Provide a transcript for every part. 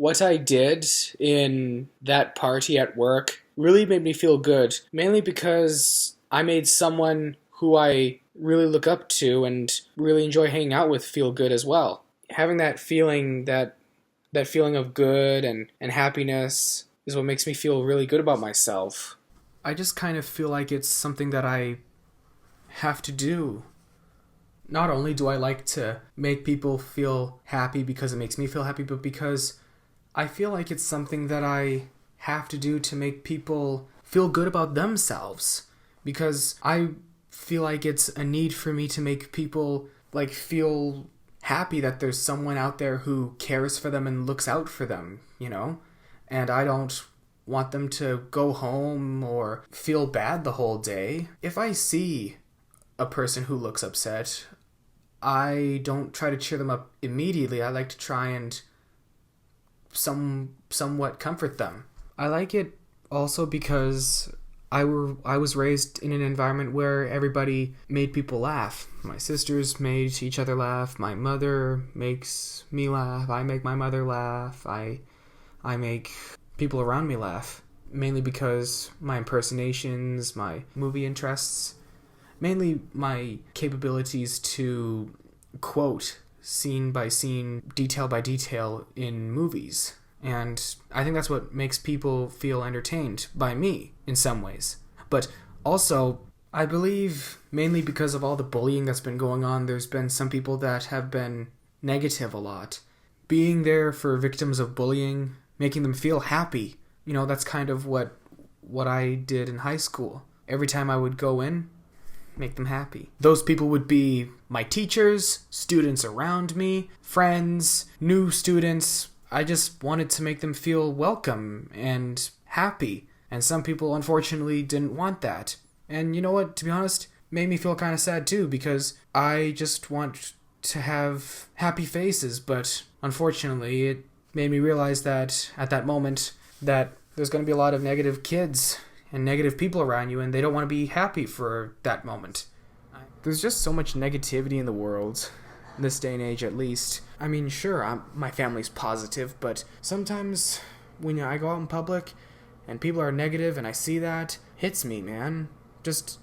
what I did in that party at work really made me feel good, mainly because I made someone who I really look up to and really enjoy hanging out with feel good as well. Having that feeling of good and happiness is what makes me feel really good about myself. I just kind of feel like it's something that I have to do. Not only do I like to make people feel happy because it makes me feel happy, but because I feel like it's something that I have to do to make people feel good about themselves. Because I feel like it's a need for me to make people feel happy that there's someone out there who cares for them and looks out for them, you know? And I don't want them to go home or feel bad the whole day. If I see a person who looks upset, I don't try to cheer them up immediately. I like to try and somewhat comfort them. I like it also because I was raised in an environment where everybody made people laugh. My sisters made each other laugh. My mother makes me laugh. I make my mother laugh. I make people around me laugh. Mainly because my impersonations, my movie interests, mainly my capabilities to quote scene by scene, detail by detail in movies. And I think that's what makes people feel entertained by me in some ways. But also, I believe mainly because of all the bullying that's been going on, there's been some people that have been negative a lot. Being there for victims of bullying, making them feel happy, that's kind of what I did in high school. Every time I would go in, make them happy. Those people would be my teachers, students around me, friends, new students. I just wanted to make them feel welcome and happy. And some people, unfortunately, didn't want that. And you know what, to be honest, made me feel kind of sad too, because I just want to have happy faces, but unfortunately, it made me realize that at that moment, that there's going to be a lot of negative kids and negative people around you, and they don't want to be happy for that moment. There's just so much negativity in the world, in this day and age at least. I mean, sure, my family's positive, but sometimes when I go out in public and people are negative and I see that, hits me, man. Just,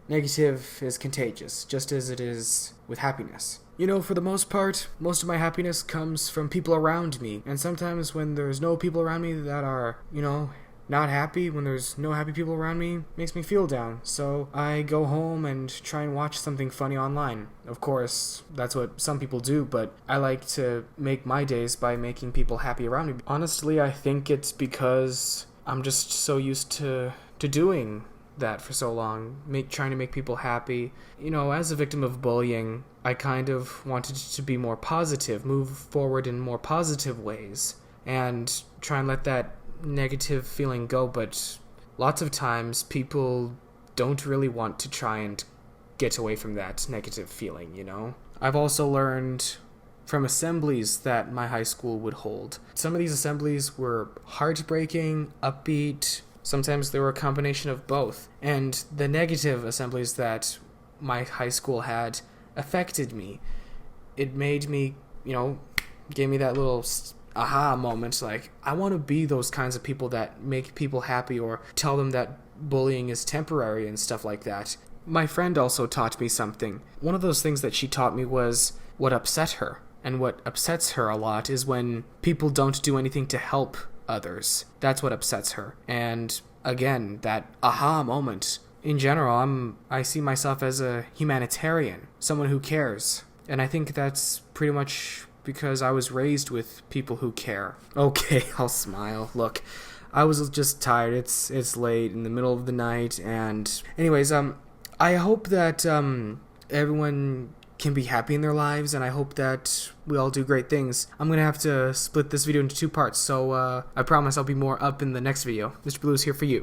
negative is contagious, just as it is with happiness. For the most part, most of my happiness comes from people around me, and sometimes when there's no people around me that are, not happy, when there's no happy people around me, makes me feel down. So I go home and try and watch something funny online. Of course, that's what some people do, but I like to make my days by making people happy around me. Honestly, I think it's because I'm just so used to doing that for so long, trying to make people happy. As a victim of bullying, I kind of wanted to be more positive, move forward in more positive ways, and try and let that negative feeling go, but lots of times people don't really want to try and get away from that negative feeling, I've also learned from assemblies that my high school would hold. Some of these assemblies were heartbreaking, upbeat, sometimes they were a combination of both, and the negative assemblies that my high school had affected me. It made me, gave me that little aha moment, I want to be those kinds of people that make people happy or tell them that bullying is temporary and stuff like that. My friend also taught me something. One of those things that she taught me was what upset her. And what upsets her a lot is when people don't do anything to help others. That's what upsets her. And again, that aha moment. In general, I see myself as a humanitarian, someone who cares. And I think that's pretty much because I was raised with people who care. Okay, I'll smile. Look, I was just tired. It's late in the middle of the night, and anyways, I hope that everyone can be happy in their lives, and I hope that we all do great things. I'm gonna have to split this video into 2 parts, so I promise I'll be more up in the next video. Mr. Blue is here for you.